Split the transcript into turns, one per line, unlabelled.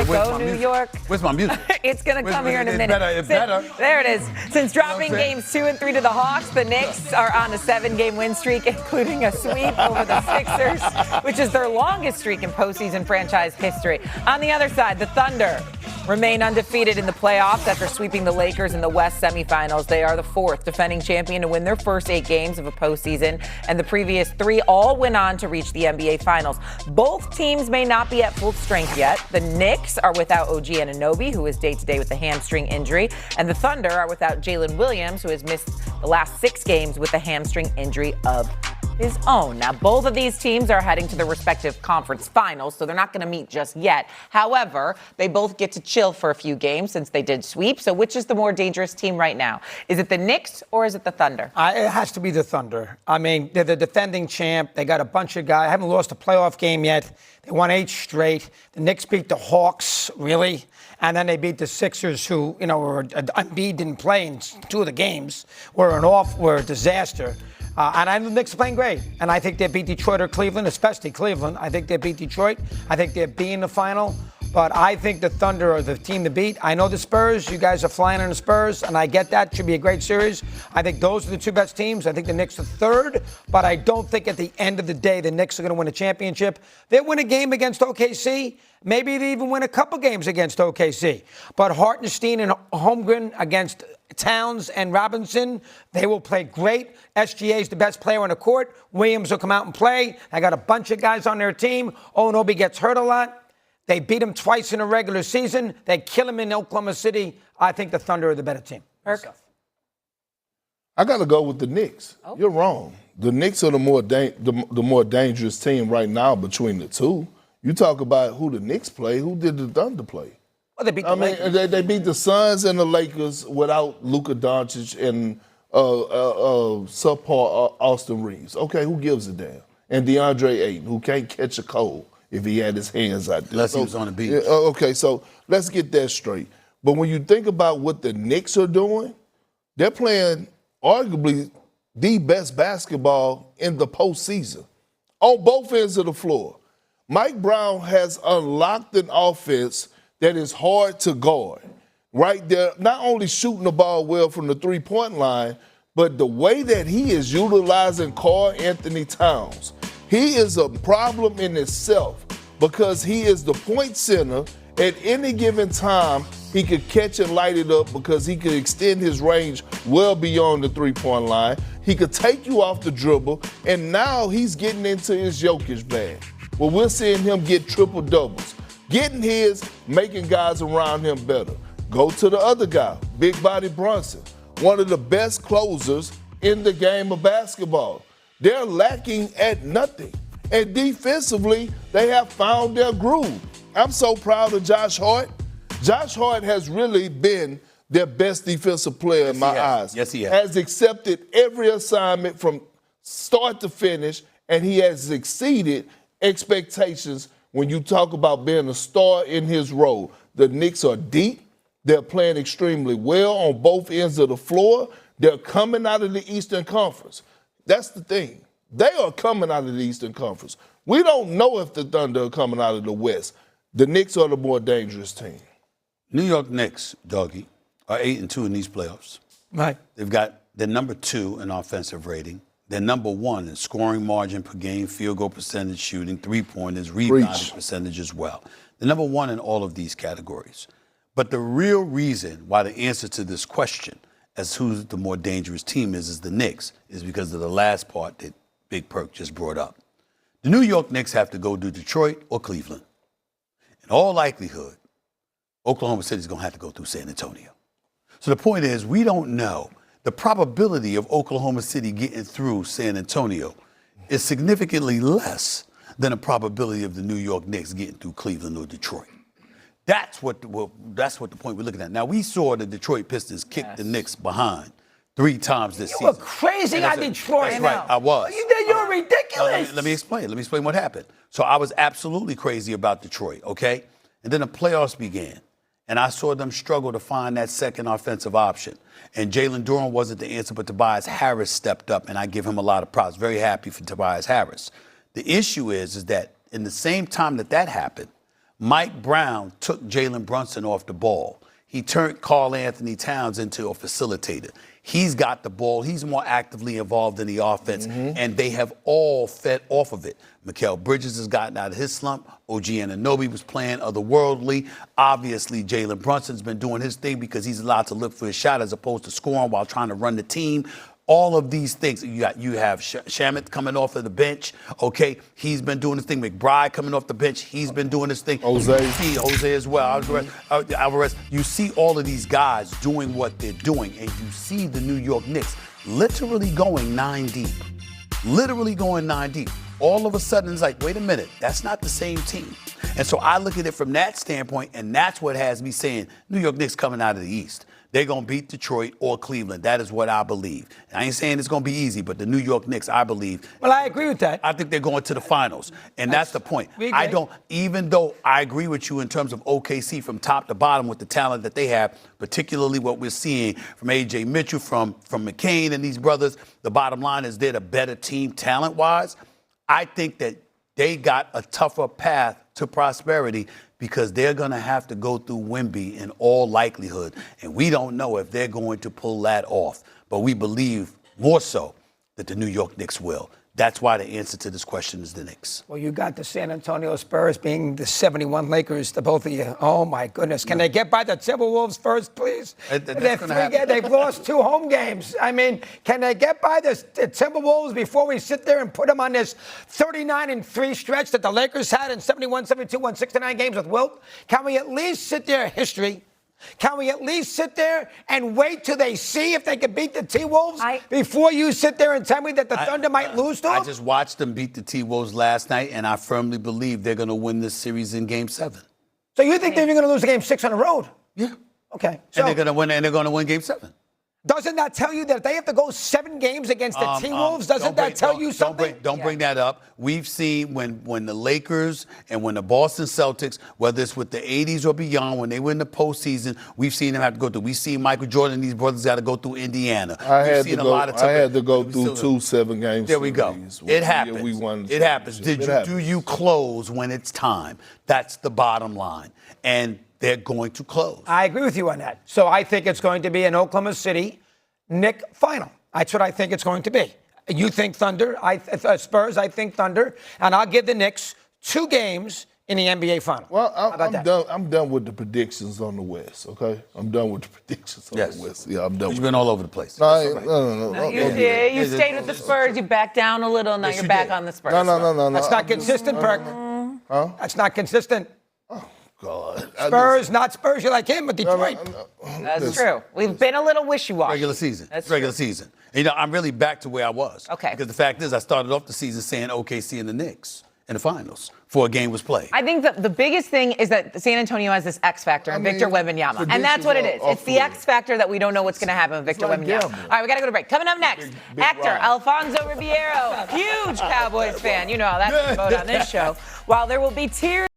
Go New York.
Where's my music?
It's going to come here in a minute.
It's better.
There it is. Since dropping games 2 and 3 to the Hawks, the Knicks are on a 7-game win streak, including a sweep over the Sixers, which is their longest streak in postseason franchise history. On the other side, the Thunder remain undefeated in the playoffs after sweeping the Lakers in the West semifinals. They are the 4th defending champion to win their first 8 games of a postseason, and the previous 3 all went on to reach the NBA Finals. Both teams may not be at full strength yet. The Knicks are without OG Anunoby, who is day-to-day with a hamstring injury, and the Thunder are without Jalen Williams, who has missed the last 6 games with a hamstring injury of his own. Now, both of these teams are heading to their respective conference finals, so they're not going to meet just yet. However, they both get to chill for a few games since they did sweep. So which is the more dangerous team right now? Is it the Knicks or is it the Thunder?
It has to be the Thunder. I mean, they're the defending champ. They got a bunch of guys. Haven't lost a playoff game yet. They won 8 straight. The Knicks beat the Hawks, really. And then they beat the Sixers, who, Embiid didn't play in 2 of the games, were a disaster. And I think the Knicks are playing great. And I think they beat Detroit or Cleveland, especially Cleveland. I think they beat Detroit. I think they'll be in the final. But I think the Thunder are the team to beat. I know the Spurs. You guys are flying on the Spurs, and I get that. Should be a great series. I think those are the 2 best teams. I think the Knicks are 3rd. But I don't think at the end of the day the Knicks are going to win a championship. They win a game against OKC. Maybe they even win a couple games against OKC. But Hartenstein and Holmgren against Towns and Robinson, they will play great. SGA is the best player on the court. Williams will come out and play. I got a bunch of guys on their team. Anunoby gets hurt a lot. They beat him twice in a regular season. They kill him in Oklahoma City. I think the Thunder are the better team.
I got to go with the Knicks. Oh. You're wrong. The Knicks are the more dangerous team right now between the two. You talk about who the Knicks play. Who did the Thunder play?
Well, they beat the Lakers.
They beat the Suns and the Lakers without Luka Doncic and subpar Austin Reeves. Okay, who gives a damn? And DeAndre Ayton, who can't catch a cold if he had his hands out there.
Unless he was on the beach.
Okay, so let's get that straight. But when you think about what the Knicks are doing, they're playing arguably the best basketball in the postseason on both ends of the floor. Mike Brown has unlocked an offense that is hard to guard, right? They're not only shooting the ball well from the three-point line, but the way that he is utilizing Karl Anthony Towns, he is a problem in itself because he is the point center. At any given time, he could catch and light it up because he could extend his range well beyond the three-point line. He could take you off the dribble, and now he's getting into his Jokic bag. Well, we're seeing him get triple-doubles. Getting his, making guys around him better. Go to the other guy, Big Body Brunson, one of the best closers in the game of basketball. They're lacking at nothing. And defensively, they have found their groove. I'm so proud of Josh Hart. Josh Hart has really been their best defensive player in my eyes.
Yes, he has.
Has accepted every assignment from start to finish, and he has exceeded expectations when you talk about being a star in his role. The Knicks are deep. They're playing extremely well on both ends of the floor. They're coming out of the Eastern Conference. That's the thing. They are coming out of the Eastern Conference. We don't know if the Thunder are coming out of the West. The Knicks are the more dangerous team.
New York Knicks, Dougie, are 8-2 in these playoffs.
Right.
They're number 2 in offensive rating. They're number 1 in scoring margin per game, field goal percentage, shooting, three-pointers, rebounding percentage as well. They're number 1 in all of these categories. But the real reason why the answer to this question as who's the more dangerous team is the Knicks is because of the last part that Big Perk just brought up. The New York Knicks have to go to Detroit or Cleveland. In all likelihood, Oklahoma City is going to have to go through San Antonio. So the point is, we don't know. The probability of Oklahoma City getting through San Antonio is significantly less than the probability of the New York Knicks getting through Cleveland or Detroit. That's what the point we're looking at. Now, we saw the Detroit Pistons kick the Knicks behind 3 times this season.
You were crazy on Detroit.
That's right, I was.
You're ridiculous.
Let me explain. Let me explain what happened. So I was absolutely crazy about Detroit, okay? And then the playoffs began. And I saw them struggle to find that second offensive option. And Jalen Duren wasn't the answer, but Tobias Harris stepped up, and I give him a lot of props. Very happy for Tobias Harris. The issue is that in the same time that happened, Mike Brown took Jalen Brunson off the ball. He turned Karl Anthony Towns into a facilitator. He's got the ball. He's more actively involved in the offense, and they have all fed off of it. Mikal Bridges has gotten out of his slump. OG Anunoby was playing otherworldly. Obviously, Jalen Brunson's been doing his thing because he's allowed to look for his shot as opposed to scoring while trying to run the team. All of these things. You have Shamet coming off of the bench. Okay, he's been doing his thing. McBride coming off the bench. He's been doing his thing. Jose as well. Alvarez. You see all of these guys doing what they're doing, and you see the New York Knicks literally going 9 deep. Literally going 9 deep. All of a sudden, it's like, wait a minute, that's not the same team. And so I look at it from that standpoint, and that's what has me saying New York Knicks coming out of the East. They're going to beat Detroit or Cleveland. That is what I believe. I ain't saying it's going to be easy, but the New York Knicks, I believe.
Well, I agree with that.
I think they're going to the finals, and that's the point. Even though I agree with you in terms of OKC from top to bottom with the talent that they have, particularly what we're seeing from A.J. Mitchell, from McCain and these brothers, the bottom line is they're the better team talent-wise. I think that they got a tougher path to prosperity because they're going to have to go through Wemby in all likelihood. And we don't know if they're going to pull that off. But we believe more so that the New York Knicks will. That's why the answer to this question is the Knicks.
Well, you got the San Antonio Spurs being the 71 Lakers, the both of you. Oh, my goodness. Can they get by the Timberwolves first, please? They've lost 2 home games. I mean, can they get by the Timberwolves before we sit there and put them on this 39-3 stretch that the Lakers had in 71, 72, won 69 games with Wilt? Can we at least sit there, history? Can we at least sit there and wait till they see if they can beat the T-Wolves before you sit there and tell me that the Thunder might lose to them?
I just watched them beat the T-Wolves last night, and I firmly believe they're going to win this series in Game 7.
So you think they're going to lose Game 6 on the road?
Yeah.
Okay.
So, and they're going to win Game 7.
Doesn't that tell you that if they have to go 7 games against the T-Wolves, doesn't that tell you something?
Don't bring that up. We've seen when the Lakers and when the Boston Celtics, whether it's with the 80s or beyond, when they win the postseason, we've seen them have to go through. We've seen Michael Jordan and these brothers got to go through Indiana.
I had to go through 2 7 games.
There we go. It happens. It happens. Do you close when it's time? That's the bottom line. And they're going to close.
I agree with you on that. So I think it's going to be an Oklahoma City Knicks final. That's what I think it's going to be. You think Thunder, Spurs, I think Thunder, and I'll give the Knicks 2 games in the NBA final.
Well, I'm done with the predictions on the West, okay? I'm done with the predictions on the West. Yeah, I'm done.
You've been all over the place.
No.
You stayed with the Spurs. You backed down a little. Now you're back on the Spurs.
No.
That's not consistent, Perk.
Huh?
That's not consistent.
God.
Spurs, not Spurs. You're like him, but Detroit.
That's true. We've been a little wishy-washy.
Regular season. And, I'm really back to where I was.
Okay.
Because the fact is, I started off the season saying OKC and the Knicks in the finals before a game was played.
I think the biggest thing is that San Antonio has this X factor in Victor Wembanyama. And that's what it is. It's the X factor that we don't know what's going to happen with Victor Wembanyama. All right, we got to go to break. Coming up next, actor Alfonso Ribeiro, huge Cowboys fan. You know how that's going to vote on this show. While there will be tears